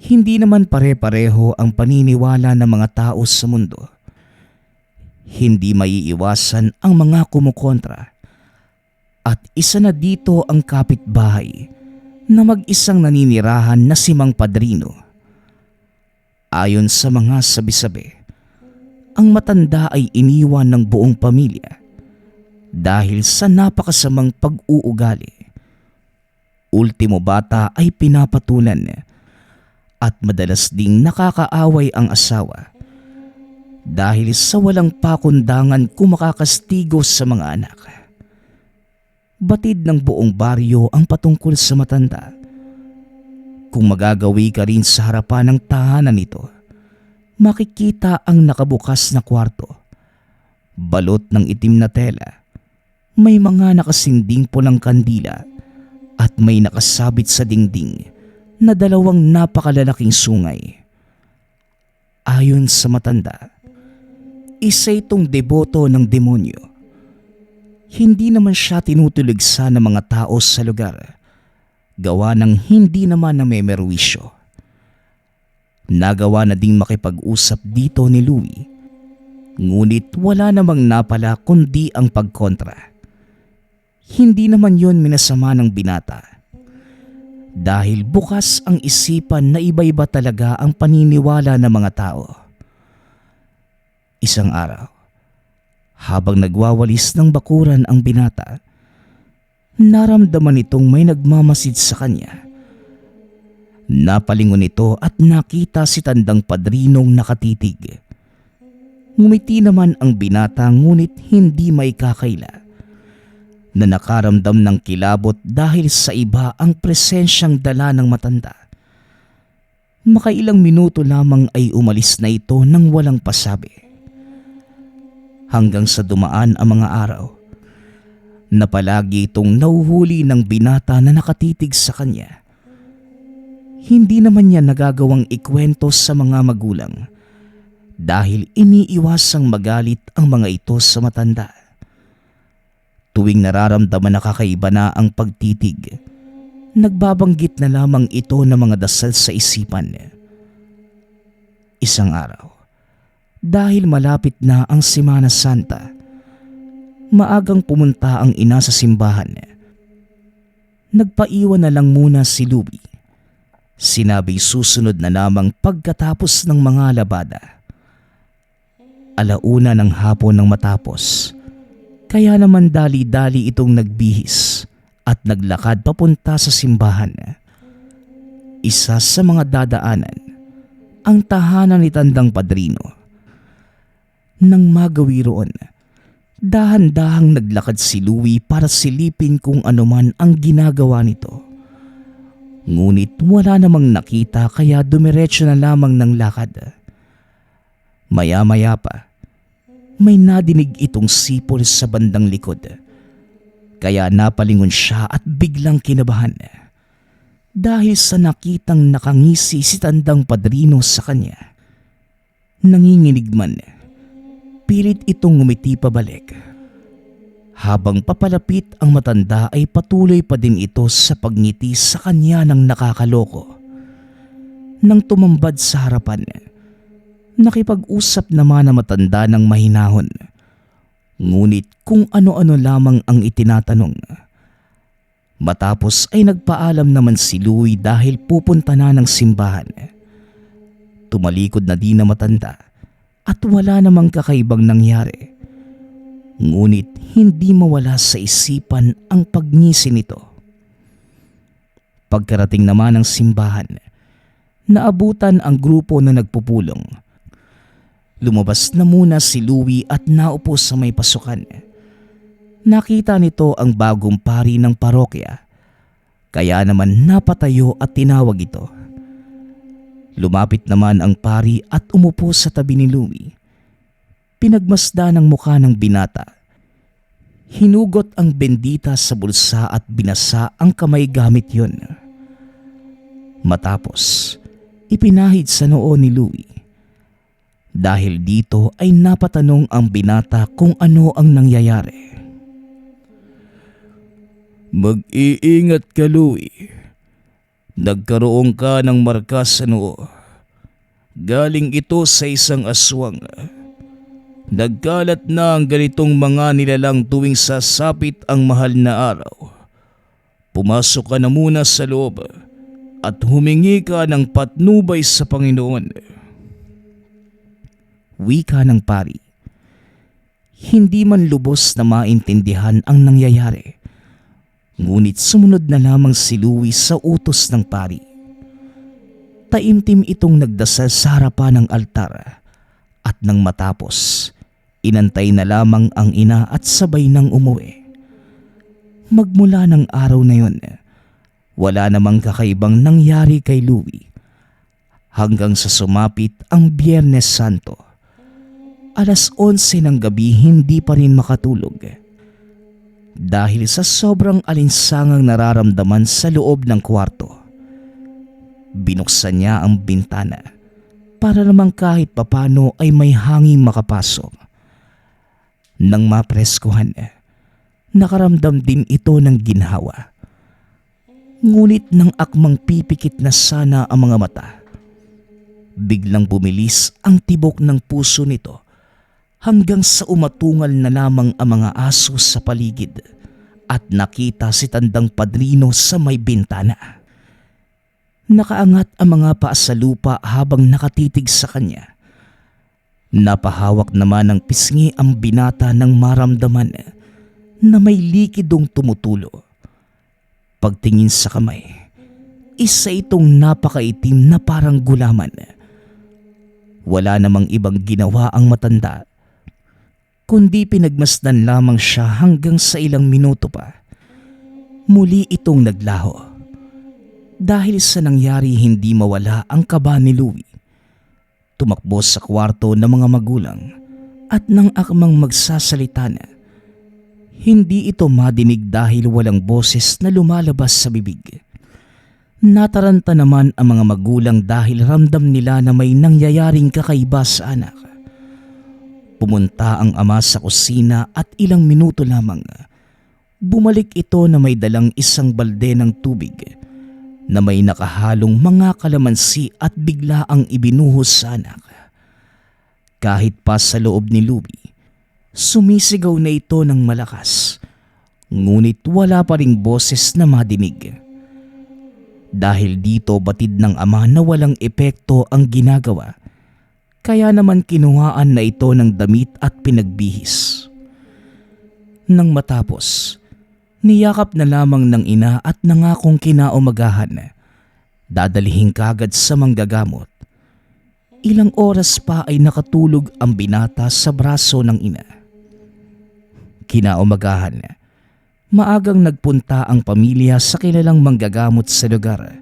Hindi naman pare-pareho ang paniniwala ng mga tao sa mundo. Hindi maiiwasan ang mga kumukontra. At isa na dito ang kapitbahay na mag-isang naninirahan na si Mang Padrino. Ayon sa mga sabi-sabi, ang matanda ay iniwan ng buong pamilya dahil sa napakasamang pag-uugali. Ultimo bata ay pinapatulan at madalas ding nakakaaway ang asawa dahil sa walang pakundangan kung makakastigo sa mga anak. Batid ng buong baryo ang patungkol sa matanda. Kung magagawi ka rin sa harapan ng tahanan nito, makikita ang nakabukas na kwarto. Balot ng itim na tela, may mga nakasinding pulang kandila at may nakasabit sa dingding na dalawang napakalalaking sungay. Ayon sa matanda, isa itong deboto ng demonyo. Hindi naman siya tinutuligsa ng mga tao sa lugar, gawa ng hindi naman na may merwisyo. Nagawa na ding makipag-usap dito ni Louie, ngunit wala namang napala kundi ang pagkontra. Hindi naman yon minasama ng binata. Dahil bukas ang isipan na iba-iba talaga ang paniniwala ng mga tao. Isang araw, habang nagwawalis ng bakuran ang binata, naramdaman itong may nagmamasid sa kanya. Napalingon ito at nakita si Tandang Padrinong nakatitig. Ngumiti naman ang binata ngunit hindi may kakaila, na nakaramdam ng kilabot dahil sa iba ang presensyang dala ng matanda. Makailang minuto lamang ay umalis na ito nang walang pasabi. Hanggang sa dumaan ang mga araw, na palagi itong nauhuli ng binata na nakatitig sa kanya. Hindi naman niya nagagawang ikwento sa mga magulang dahil iniiwasang magalit ang mga ito sa matanda. Tuwing nararamdaman na kakaiba na ang pagtitig, nagbabanggit na lamang ito ng mga dasal sa isipan. Isang araw, dahil malapit na ang Semana Santa, maagang pumunta ang ina sa simbahan. Nagpaiwan na lang muna si Louie. Sinabi susunod na lamang pagkatapos ng mga labada. 1:00 ng hapon nang matapos, kaya naman dali-dali itong nagbihis at naglakad papunta sa simbahan. Isa sa mga dadaanan, ang tahanan ni Tandang Padrino. Nang magawi roon, dahan-dahang naglakad si Louie para silipin kung anuman ang ginagawa nito. Ngunit wala namang nakita kaya dumiretso na lamang ng lakad. Maya-maya pa, may nadinig itong sipol sa bandang likod. Kaya napalingon siya at biglang kinabahan. Dahil sa nakitang nakangisi si Tandang Padrino sa kanya. Nanginginig man, pilit itong ngumiti pabalik. Habang papalapit ang matanda ay patuloy pa din ito sa pagngiti sa kanya ng nakakaloko. Nang tumambad sa harapan, nakipag-usap naman na matanda ng mahinahon. Ngunit kung ano-ano lamang ang itinatanong. Matapos ay nagpaalam naman si Louie dahil pupunta na ng simbahan. Tumalikod na din na matanda at wala namang kakaibang nangyari. Ngunit hindi mawala sa isipan ang pagngisi nito. Pagkarating naman ng simbahan, naabutan ang grupo na nagpupulong. Lumabas na muna si Louie at naupo sa may pasukan. Nakita nito ang bagong pari ng parokya, kaya naman napatayo at tinawag ito. Lumapit naman ang pari at umupo sa tabi ni Louie. Pinagmasdan ang mukha ng binata. Hinugot ang bendita sa bulsa at binasa ang kamay gamit yon. Matapos, ipinahid sa noo ni Louie. Dahil dito ay napatanong ang binata kung ano ang nangyayari. Mag-iingat ka, Louie. Nagkaroon ka ng markas sa noo. Galing ito sa isang aswang. Nagkalat na ang ganitong mga nilalang tuwing sasapit ang mahal na araw. Pumasok ka na muna sa loob at humingi ka ng patnubay sa Panginoon. Wika ng pari. Hindi man lubos na maintindihan ang nangyayari. Ngunit sumunod na lamang si Louie sa utos ng pari. Taimtim itong nagdasal sa harapan ng altar at nang matapos, inantay na lamang ang ina at sabay nang umuwi. Magmula ng araw na yon, wala namang kakaibang nangyari kay Louie hanggang sa sumapit ang Biyernes Santo. 11:00 ng gabi hindi pa rin makatulog. Dahil sa sobrang alinsangang nararamdaman sa loob ng kwarto. Binuksan niya ang bintana para namang kahit papano ay may hangin makapasok. Nang mapreskuhan, nakaramdam din ito ng ginhawa. Ngunit nang akmang pipikit na sana ang mga mata, biglang bumilis ang tibok ng puso nito hanggang sa umatungal na lamang ang mga aso sa paligid at nakita si tandang padrino sa may bintana. Nakaangat ang mga paa sa lupa habang nakatitig sa kanya. Napahawak naman ng pisngi ang binata nang maramdaman na may likidong tumutulo. Pagtingin sa kamay, isa itong napakaitim na parang gulaman. Wala namang ibang ginawa ang matanda, kundi pinagmasdan lamang siya hanggang sa ilang minuto pa. Muli itong naglaho. Dahil sa nangyari hindi mawala ang kaba ni Louie. Tumakbo sa kwarto ng mga magulang at nang akmang magsasalita na, hindi ito madinig dahil walang boses na lumalabas sa bibig. Nataranta naman ang mga magulang dahil ramdam nila na may nangyayaring kakaiba sa anak. Pumunta ang ama sa kusina at ilang minuto lamang bumalik ito na may dalang isang balde ng tubig na may nakahalong mga kalamansi at bigla ang ibinuhos sa anak. Kahit pa sa loob ni Louie, sumisigaw na ito ng malakas, ngunit wala pa ring boses na madinig. Dahil dito batid ng ama na walang epekto ang ginagawa, kaya naman kinuhaan na ito ng damit at pinagbihis. Nang matapos, niyakap na lamang ng ina at nangakong kinaumagahan, dadalhin kagad sa manggagamot. Ilang oras pa ay nakatulog ang binata sa braso ng ina. Kinaumagahan, maagang nagpunta ang pamilya sa kilalang manggagamot sa lugar.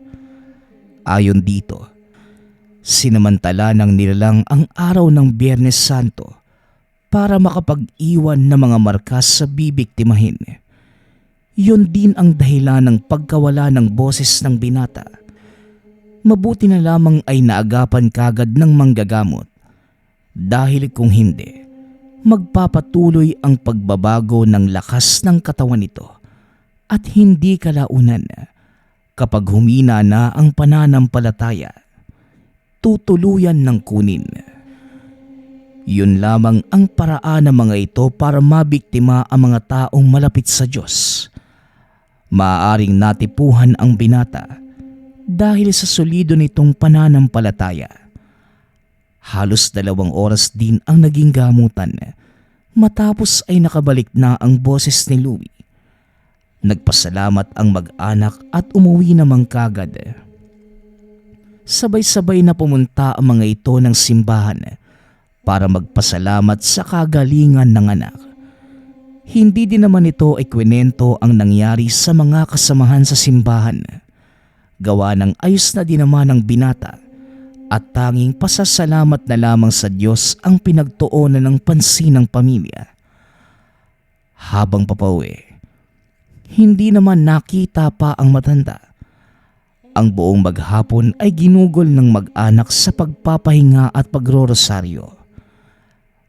Ayon dito, sinamantala ng nilalang ang araw ng Biyernes Santo para makapag-iwan ng mga markas sa bibiktimahin. Yun din ang dahilan ng pagkawala ng boses ng binata. Mabuti na lamang ay naagapan kagad ng manggagamot. Dahil kung hindi, magpapatuloy ang pagbabago ng lakas ng katawan nito at hindi kalaunan kapag humina na ang pananampalataya. tutuluyan ng kunin. Yun lamang ang paraan ng mga ito para mabiktima ang mga taong malapit sa Diyos. Maaaring natipuhan ang binata dahil sa solido nitong pananampalataya. Halos 2 oras din ang naging gamutan matapos ay nakabalik na ang boses ni Louie. Nagpasalamat ang mag-anak at umuwi namang kagad. Sabay-sabay na pumunta ang mga ito ng simbahan para magpasalamat sa kagalingan ng anak. Hindi din naman ito ikwinento ang nangyari sa mga kasamahan sa simbahan. Gawa ng ayos na din naman ng binata at tanging pasasalamat na lamang sa Diyos ang pinagtuunan ng pansin ng pamilya. Habang papauwi, hindi naman nakita pa ang matanda. Ang buong maghapon ay ginugol ng mag-anak sa pagpapahinga at pagrorosaryo.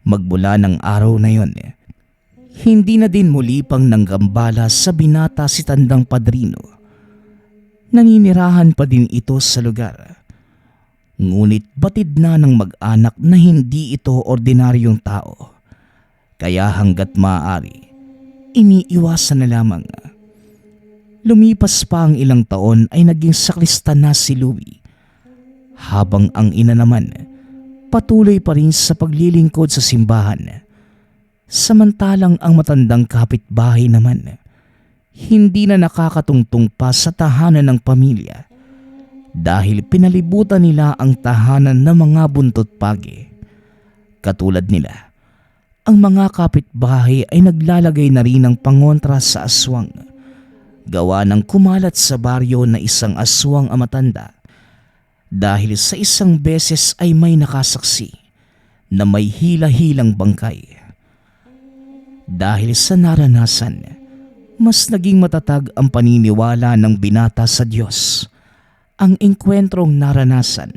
Magmula ng araw na yon, hindi na din muli pang nanggambala sa binata si tandang padrino. Naninirahan pa din ito sa lugar. Ngunit batid na ng mag-anak na hindi ito ordinaryong tao. Kaya hanggat maaari, iniiwasan na lamang. Lumipas pa ang ilang taon ay naging sakristan na si Louie. Habang ang ina naman, patuloy pa rin sa paglilingkod sa simbahan. Samantalang ang matandang kapitbahay naman, hindi na nakakatungtong pa sa tahanan ng pamilya dahil pinalibutan nila ang tahanan ng mga buntot pagi. Katulad nila, ang mga kapitbahay ay naglalagay na rin ng pangontra sa aswang. Gawa ng kumalat sa baryo na isang aswang ang matanda dahil sa isang beses ay may nakasaksi na may hila-hilang bangkay. Dahil sa naranasan, mas naging matatag ang paniniwala ng binata sa Diyos. Ang engkwentrong naranasan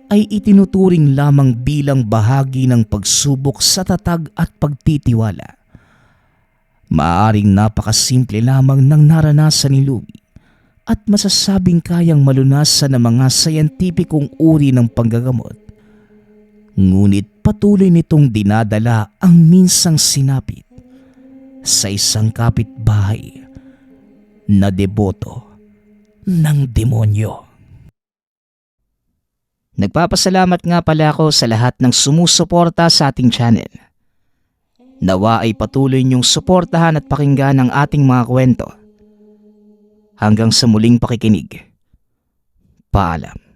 ay itinuturing lamang bilang bahagi ng pagsubok sa tatag at pagtitiwala. Maaring napakasimple lamang ng naranasan ni Louie at masasabing kayang malunasan ng mga sayantipikong uri ng panggagamot. Ngunit patuloy nitong dinadala ang minsang sinapit sa isang kapitbahay na deboto ng demonyo. Nagpapasalamat nga pala ako sa lahat ng sumusuporta sa ating channel. Nawa ay patuloy niyong suportahan at pakinggan ang ating mga kwento. Hanggang sa muling pakikinig. Paalam.